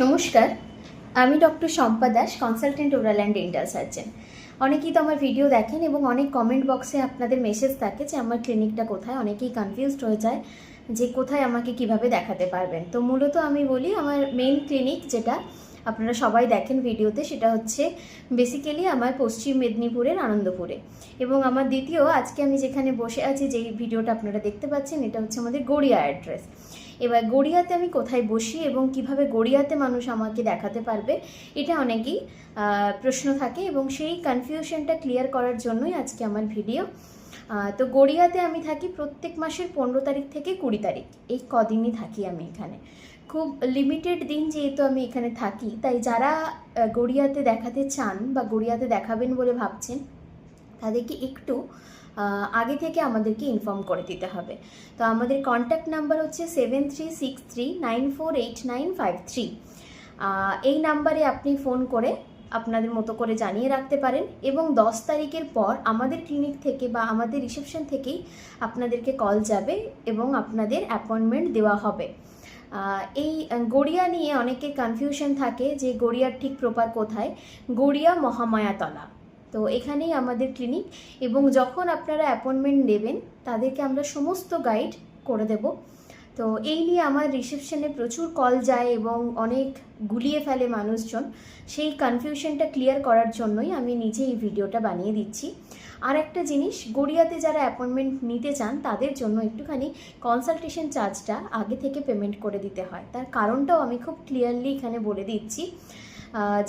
নমস্কার, আমি doctor Shampa Das, consultant oral and dental surgeon. অনেকেই তো আমার ভিডিও দেখেন এবং অনেক কমেন্ট বক্সে আপনাদের মেসেজ থাকে যে আমার ক্লিনিকটা কোথায়। অনেকেই কনফিউজড হয়ে যায় যে কোথায় আমাকে কিভাবে দেখাতে পারবেন। তো মূলত আমি বলি আমার মেইন ক্লিনিক যেটা আপনারা সবাই দেখেন ভিডিওতে, সেটা হচ্ছে বেসিক্যালি আমার পশ্চিম মেদিনীপুরের আনন্দপুরে। এবং আমার দ্বিতীয়, আজকে আমি যেখানে বসে আছি, যেই ভিডিওটা আপনারা দেখতে পাচ্ছেন, এটা হচ্ছে আমাদের গড়িয়া অ্যাড্রেস। এবার গড়িয়াতে আমি কোথায় বসি এবং কিভাবে গড়িয়াতে মানুষ আমাকে দেখাতে পারবে, এটা অনেকেই প্রশ্ন থাকে এবং সেই কনফিউশনটা ক্লিয়ার করার জন্যই আজকে আমার ভিডিও। তো গড়িয়াতে আমি থাকি প্রত্যেক মাসের 15 তারিখ থেকে 20 তারিখ, এই কদিনই থাকি আমি এখানে। খুব লিমিটেড দিন যেহেতু আমি এখানে থাকি, তাই যারা গড়িয়াতে দেখাতে চান বা গড়িয়াতে দেখাবেন বলে ভাবছেন, তাদেরকে একটু আগে থেকে আমাদেরকে ইনফর্ম করে দিতে হবে। তো আমাদের কন্ট্যাক্ট নাম্বার হচ্ছে 7363948953। এই নাম্বারে আপনি ফোন করে আপনাদের মতো করে জানিয়ে রাখতে পারেন এবং 10 তারিখের পর আমাদের ক্লিনিক থেকে বা আমাদের রিসেপশন থেকেই আপনাদেরকে কল যাবে এবং আপনাদের অ্যাপয়েন্টমেন্ট দেওয়া হবে। এই গড়িয়া নিয়ে অনেকের কনফিউশন থাকে যে গড়িয়ার ঠিক প্রপার কোথায়। গড়িয়া মহামায়াতলা, তো এখানেই আমাদের ক্লিনিক। এবং যখন আপনারা অ্যাপয়েন্টমেন্ট নেবেন তাদেরকে আমরা সমস্ত গাইড করে দেব। তো এই নিয়ে আমার রিসেপশনে প্রচুর কল যায় এবং অনেক গুলিয়ে ফেলে মানুষজন। সেই কনফিউশনটা ক্লিয়ার করার জন্যই আমি নিজে এই ভিডিওটা বানিয়ে দিচ্ছি। আর একটা জিনিস, গড়িয়াতে যারা অ্যাপয়েন্টমেন্ট নিতে চান তাদের জন্য একটুখানি কনসালটেশন চার্জটা আগে থেকে পেমেন্ট করে দিতে হয়। তার কারণটাও আমি খুব ক্লিয়ারলি এখানে বলে দিচ্ছি।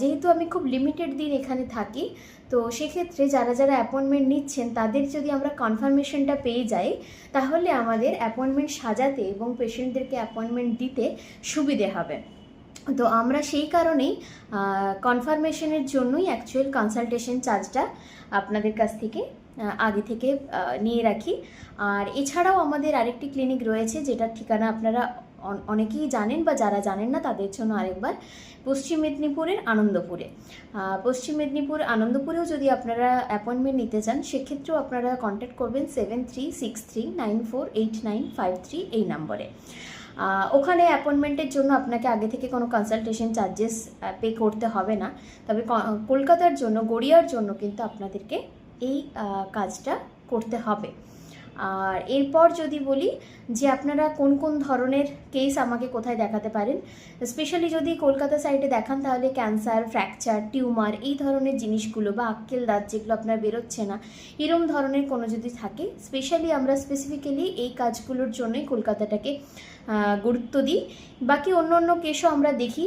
যেহেতু আমি খুব লিমিটেড দিন এখানে থাকি, তো সেক্ষেত্রে যারা যারা অ্যাপয়েন্টমেন্ট নিচ্ছেন তাদের যদি আমরা কনফার্মেশনটা পেয়ে যাই, তাহলে আমাদের অ্যাপয়েন্টমেন্ট সাজাতে এবং পেশেন্টদেরকে অ্যাপয়েন্টমেন্ট দিতে সুবিধে হবে। তো আমরা সেই কারণেই কনফার্মেশনের জন্যই অ্যাকচুয়াল কনসালটেশন চার্জটা আপনাদের কাছ থেকে আগে থেকে নিয়ে রাখি। আর এছাড়াও আমাদের আরেকটি ক্লিনিক রয়েছে, যেটার ঠিকানা আপনারা অনেকেই জানেন, বা যারা জানেন না তাদের জন্য আরেকবার, পশ্চিম মেদিনীপুরের আনন্দপুরে। পশ্চিম মেদিনীপুর আনন্দপুরেও যদি আপনারা অ্যাপয়েন্টমেন্ট নিতে চান, সেক্ষেত্রেও আপনারা কন্ট্যাক্ট করবেন 7363948953 এই নম্বরে। ওখানে অ্যাপয়েন্টমেন্টের জন্য আপনাকে আগে থেকে কোনো কনসালটেশন চার্জেস পে করতে হবে না। তবে কলকাতার জন্য, গড়িয়ার জন্য কিন্তু আপনাদেরকে এই কাজটা করতে হবে। আর এরপর যদি বলি যে আপনারা কোন কোন ধরনের কেস আমাকে কোথায় দেখাতে পারেন, স্পেশালি যদি কলকাতা সাইডে দেখান তাহলে ক্যান্সার, ফ্র্যাকচার, টিউমার, এই ধরনের জিনিসগুলো, বা আক্কেল দাঁত যেগুলো আপনার বেরোচ্ছে না, এরম ধরনের কোনো যদি থাকে, আমরা স্পেসিফিক্যালি এই কাজগুলোর জন্যই কলকাতাটাকে গুরুত্ব দিই। বাকি অন্য অন্য কেসও আমরা দেখি।